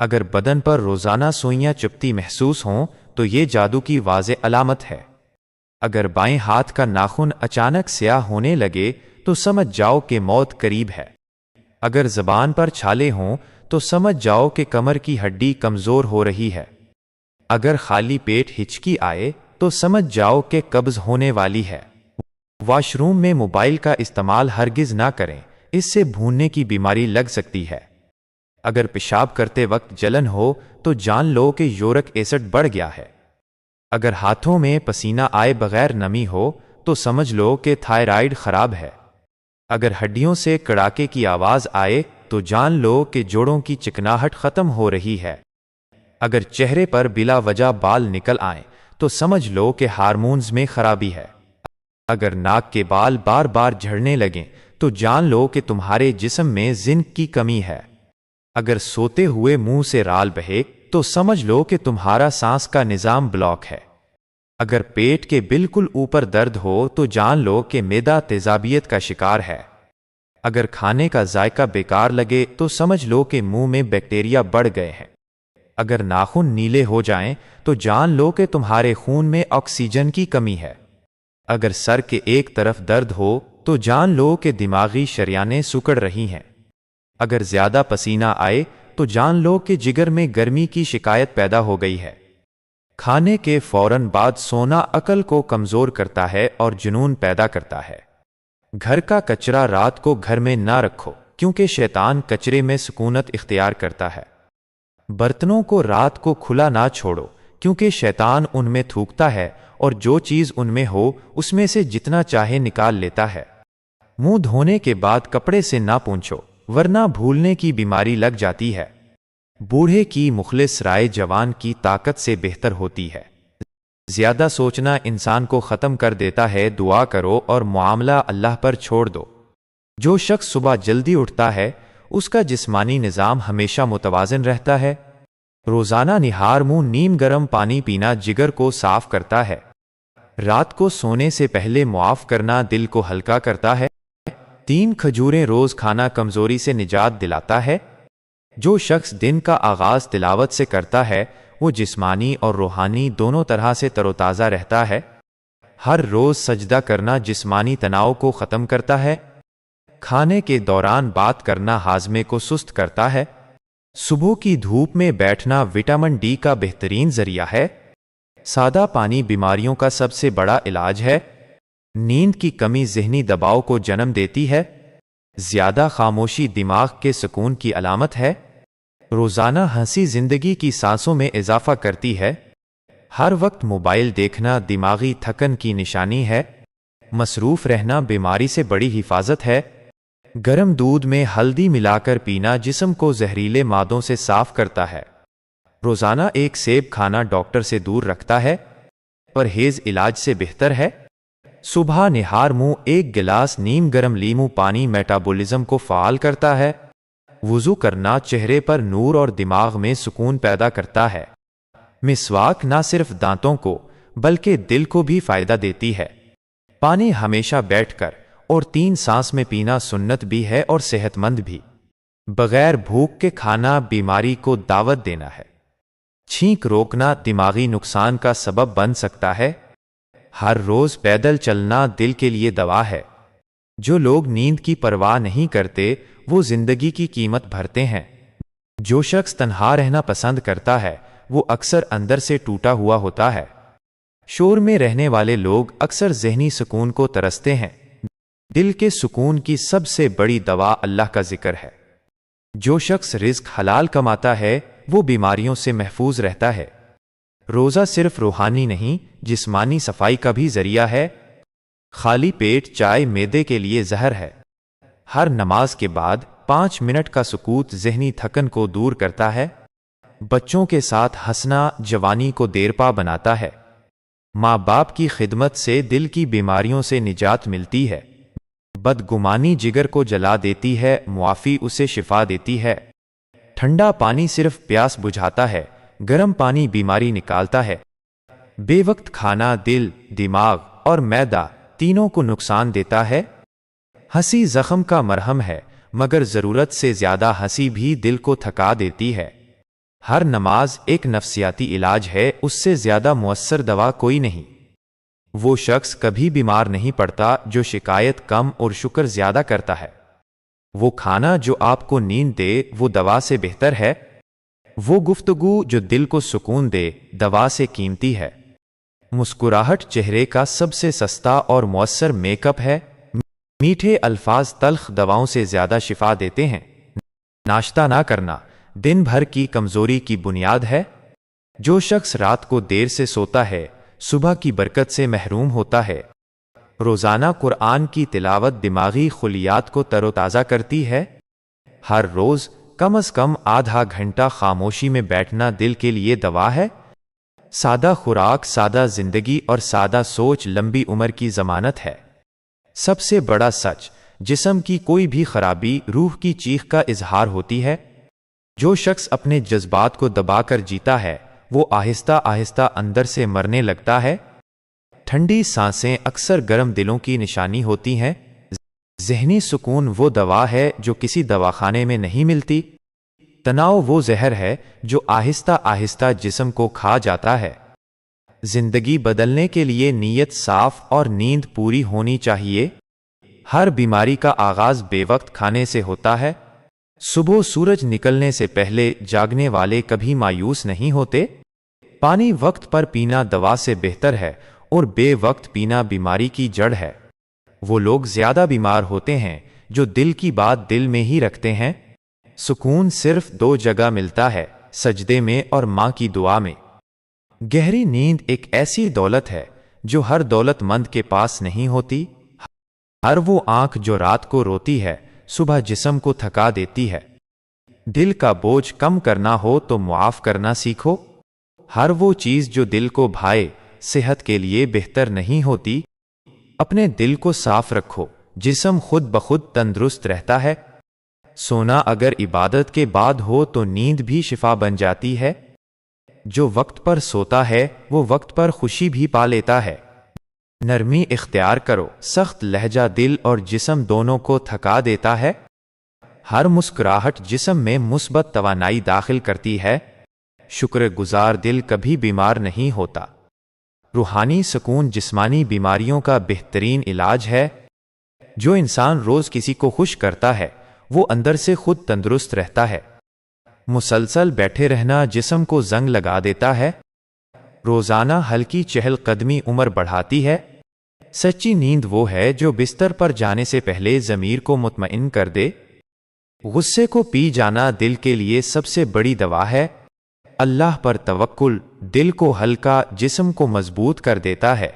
اگر بدن پر روزانہ سوئیاں چبھتی محسوس ہوں تو یہ جادو کی واضح علامت ہے۔ اگر بائیں ہاتھ کا ناخن اچانک سیاہ ہونے لگے تو سمجھ جاؤ کہ موت قریب ہے۔ اگر زبان پر چھالے ہوں تو سمجھ جاؤ کہ کمر کی ہڈی کمزور ہو رہی ہے۔ اگر خالی پیٹ ہچکی آئے تو سمجھ جاؤ کہ قبض ہونے والی ہے۔ واش روم میں موبائل کا استعمال ہرگز نہ کریں، اس سے بھوننے کی بیماری لگ سکتی ہے۔ اگر پیشاب کرتے وقت جلن ہو تو جان لو کہ یورک ایسڈ بڑھ گیا ہے۔ اگر ہاتھوں میں پسینہ آئے بغیر نمی ہو تو سمجھ لو کہ تھائرائیڈ خراب ہے۔ اگر ہڈیوں سے کڑاکے کی آواز آئے تو جان لو کہ جوڑوں کی چکناہٹ ختم ہو رہی ہے۔ اگر چہرے پر بلا وجہ بال نکل آئیں تو سمجھ لو کہ ہارمونز میں خرابی ہے۔ اگر ناک کے بال بار بار جھڑنے لگیں تو جان لو کہ تمہارے جسم میں زنک کی کمی ہے۔ اگر سوتے ہوئے منہ سے رال بہے تو سمجھ لو کہ تمہارا سانس کا نظام بلاک ہے۔ اگر پیٹ کے بالکل اوپر درد ہو تو جان لو کہ معدہ تیزابیت کا شکار ہے۔ اگر کھانے کا ذائقہ بیکار لگے تو سمجھ لو کہ منہ میں بیکٹیریا بڑھ گئے ہیں۔ اگر ناخن نیلے ہو جائیں تو جان لو کہ تمہارے خون میں آکسیجن کی کمی ہے۔ اگر سر کے ایک طرف درد ہو تو جان لو کہ دماغی شریانیں سکڑ رہی ہیں۔ اگر زیادہ پسینہ آئے تو جان لو کہ جگر میں گرمی کی شکایت پیدا ہو گئی ہے۔ کھانے کے فوراً بعد سونا عقل کو کمزور کرتا ہے اور جنون پیدا کرتا ہے۔ گھر کا کچرا رات کو گھر میں نہ رکھو کیونکہ شیطان کچرے میں سکونت اختیار کرتا ہے۔ برتنوں کو رات کو کھلا نہ چھوڑو کیونکہ شیطان ان میں تھوکتا ہے اور جو چیز ان میں ہو اس میں سے جتنا چاہے نکال لیتا ہے۔ منہ دھونے کے بعد کپڑے سے نہ پونچھو ورنہ بھولنے کی بیماری لگ جاتی ہے۔ بوڑھے کی مخلص رائے جوان کی طاقت سے بہتر ہوتی ہے۔ زیادہ سوچنا انسان کو ختم کر دیتا ہے۔ دعا کرو اور معاملہ اللہ پر چھوڑ دو۔ جو شخص صبح جلدی اٹھتا ہے اس کا جسمانی نظام ہمیشہ متوازن رہتا ہے۔ روزانہ نہار منہ نیم گرم پانی پینا جگر کو صاف کرتا ہے۔ رات کو سونے سے پہلے معاف کرنا دل کو ہلکا کرتا ہے۔ 3 کھجوریں روز کھانا کمزوری سے نجات دلاتا ہے۔ جو شخص دن کا آغاز تلاوت سے کرتا ہے وہ جسمانی اور روحانی دونوں طرح سے تر و تازہ رہتا ہے۔ ہر روز سجدہ کرنا جسمانی تناؤ کو ختم کرتا ہے۔ کھانے کے دوران بات کرنا ہاضمے کو سست کرتا ہے۔ صبح کی دھوپ میں بیٹھنا وٹامن ڈی کا بہترین ذریعہ ہے۔ سادہ پانی بیماریوں کا سب سے بڑا علاج ہے۔ نیند کی کمی ذہنی دباؤ کو جنم دیتی ہے۔ زیادہ خاموشی دماغ کے سکون کی علامت ہے۔ روزانہ ہنسی زندگی کی سانسوں میں اضافہ کرتی ہے۔ ہر وقت موبائل دیکھنا دماغی تھکن کی نشانی ہے۔ مصروف رہنا بیماری سے بڑی حفاظت ہے۔ گرم دودھ میں ہلدی ملا کر پینا جسم کو زہریلے مادوں سے صاف کرتا ہے۔ روزانہ ایک سیب کھانا ڈاکٹر سے دور رکھتا ہے۔ پرہیز علاج سے بہتر ہے۔ صبح نہار منہ 1 گلاس نیم گرم لیمو پانی میٹابولزم کو فعال کرتا ہے۔ وضو کرنا چہرے پر نور اور دماغ میں سکون پیدا کرتا ہے۔ مسواک نہ صرف دانتوں کو بلکہ دل کو بھی فائدہ دیتی ہے۔ پانی ہمیشہ بیٹھ کر اور 3 سانس میں پینا سنت بھی ہے اور صحت مند بھی۔ بغیر بھوک کے کھانا بیماری کو دعوت دینا ہے۔ چھینک روکنا دماغی نقصان کا سبب بن سکتا ہے۔ ہر روز پیدل چلنا دل کے لیے دوا ہے۔ جو لوگ نیند کی پرواہ نہیں کرتے وہ زندگی کی قیمت بھرتے ہیں۔ جو شخص تنہا رہنا پسند کرتا ہے وہ اکثر اندر سے ٹوٹا ہوا ہوتا ہے۔ شور میں رہنے والے لوگ اکثر ذہنی سکون کو ترستے ہیں۔ دل کے سکون کی سب سے بڑی دوا اللہ کا ذکر ہے۔ جو شخص رزق حلال کماتا ہے وہ بیماریوں سے محفوظ رہتا ہے۔ روزہ صرف روحانی نہیں جسمانی صفائی کا بھی ذریعہ ہے۔ خالی پیٹ چائے معدے کے لیے زہر ہے۔ ہر نماز کے بعد 5 منٹ کا سکوت ذہنی تھکن کو دور کرتا ہے۔ بچوں کے ساتھ ہنسنا جوانی کو دیرپا بناتا ہے۔ ماں باپ کی خدمت سے دل کی بیماریوں سے نجات ملتی ہے۔ بدگمانی جگر کو جلا دیتی ہے، معافی اسے شفا دیتی ہے۔ ٹھنڈا پانی صرف پیاس بجھاتا ہے، گرم پانی بیماری نکالتا ہے۔ بے وقت کھانا دل، دماغ اور معدہ تینوں کو نقصان دیتا ہے۔ ہنسی زخم کا مرہم ہے مگر ضرورت سے زیادہ ہنسی بھی دل کو تھکا دیتی ہے۔ ہر نماز ایک نفسیاتی علاج ہے، اس سے زیادہ مؤثر دوا کوئی نہیں۔ وہ شخص کبھی بیمار نہیں پڑتا جو شکایت کم اور شکر زیادہ کرتا ہے۔ وہ کھانا جو آپ کو نیند دے وہ دوا سے بہتر ہے۔ وہ گفتگو جو دل کو سکون دے دوا سے قیمتی ہے۔ مسکراہٹ چہرے کا سب سے سستا اور مؤثر میک اپ ہے۔ میٹھے الفاظ تلخ دواؤں سے زیادہ شفا دیتے ہیں۔ ناشتہ نہ کرنا دن بھر کی کمزوری کی بنیاد ہے۔ جو شخص رات کو دیر سے سوتا ہے صبح کی برکت سے محروم ہوتا ہے۔ روزانہ قرآن کی تلاوت دماغی خلیات کو تر و تازہ کرتی ہے۔ ہر روز کم از کم آدھا گھنٹہ خاموشی میں بیٹھنا دل کے لیے دوا ہے۔ سادہ خوراک، سادہ زندگی اور سادہ سوچ لمبی عمر کی ضمانت ہے۔ سب سے بڑا سچ، جسم کی کوئی بھی خرابی روح کی چیخ کا اظہار ہوتی ہے۔ جو شخص اپنے جذبات کو دبا کر جیتا ہے وہ آہستہ آہستہ اندر سے مرنے لگتا ہے۔ ٹھنڈی سانسیں اکثر گرم دلوں کی نشانی ہوتی ہیں۔ ذہنی سکون وہ دوا ہے جو کسی دواخانے میں نہیں ملتی۔ تناؤ وہ زہر ہے جو آہستہ آہستہ جسم کو کھا جاتا ہے۔ زندگی بدلنے کے لیے نیت صاف اور نیند پوری ہونی چاہیے۔ ہر بیماری کا آغاز بے وقت کھانے سے ہوتا ہے۔ صبح سورج نکلنے سے پہلے جاگنے والے کبھی مایوس نہیں ہوتے۔ پانی وقت پر پینا دوا سے بہتر ہے اور بے وقت پینا بیماری کی جڑ ہے۔ وہ لوگ زیادہ بیمار ہوتے ہیں جو دل کی بات دل میں ہی رکھتے ہیں۔ سکون صرف دو جگہ ملتا ہے، سجدے میں اور ماں کی دعا میں۔ گہری نیند ایک ایسی دولت ہے جو ہر دولت مند کے پاس نہیں ہوتی۔ ہر وہ آنکھ جو رات کو روتی ہے صبح جسم کو تھکا دیتی ہے۔ دل کا بوجھ کم کرنا ہو تو معاف کرنا سیکھو۔ ہر وہ چیز جو دل کو بھائے صحت کے لیے بہتر نہیں ہوتی۔ اپنے دل کو صاف رکھو، جسم خود بخود تندرست رہتا ہے۔ سونا اگر عبادت کے بعد ہو تو نیند بھی شفا بن جاتی ہے۔ جو وقت پر سوتا ہے وہ وقت پر خوشی بھی پا لیتا ہے۔ نرمی اختیار کرو، سخت لہجہ دل اور جسم دونوں کو تھکا دیتا ہے۔ ہر مسکراہٹ جسم میں مثبت توانائی داخل کرتی ہے۔ شکر گزار دل کبھی بیمار نہیں ہوتا۔ روحانی سکون جسمانی بیماریوں کا بہترین علاج ہے۔ جو انسان روز کسی کو خوش کرتا ہے وہ اندر سے خود تندرست رہتا ہے۔ مسلسل بیٹھے رہنا جسم کو زنگ لگا دیتا ہے۔ روزانہ ہلکی چہل قدمی عمر بڑھاتی ہے۔ سچی نیند وہ ہے جو بستر پر جانے سے پہلے ضمیر کو مطمئن کر دے۔ غصے کو پی جانا دل کے لیے سب سے بڑی دوا ہے۔ اللہ پر توکل دل کو ہلکا، جسم کو مضبوط کر دیتا ہے۔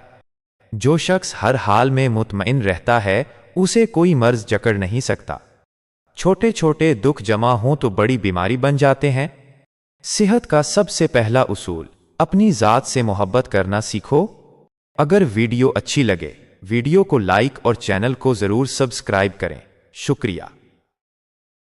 جو شخص ہر حال میں مطمئن رہتا ہے اسے کوئی مرض جکڑ نہیں سکتا۔ چھوٹے چھوٹے دکھ جمع ہوں تو بڑی بیماری بن جاتے ہیں۔ صحت کا سب سے پہلا اصول، اپنی ذات سے محبت کرنا سیکھو۔ اگر ویڈیو اچھی لگے، ویڈیو کو لائک اور چینل کو ضرور سبسکرائب کریں۔ شکریہ۔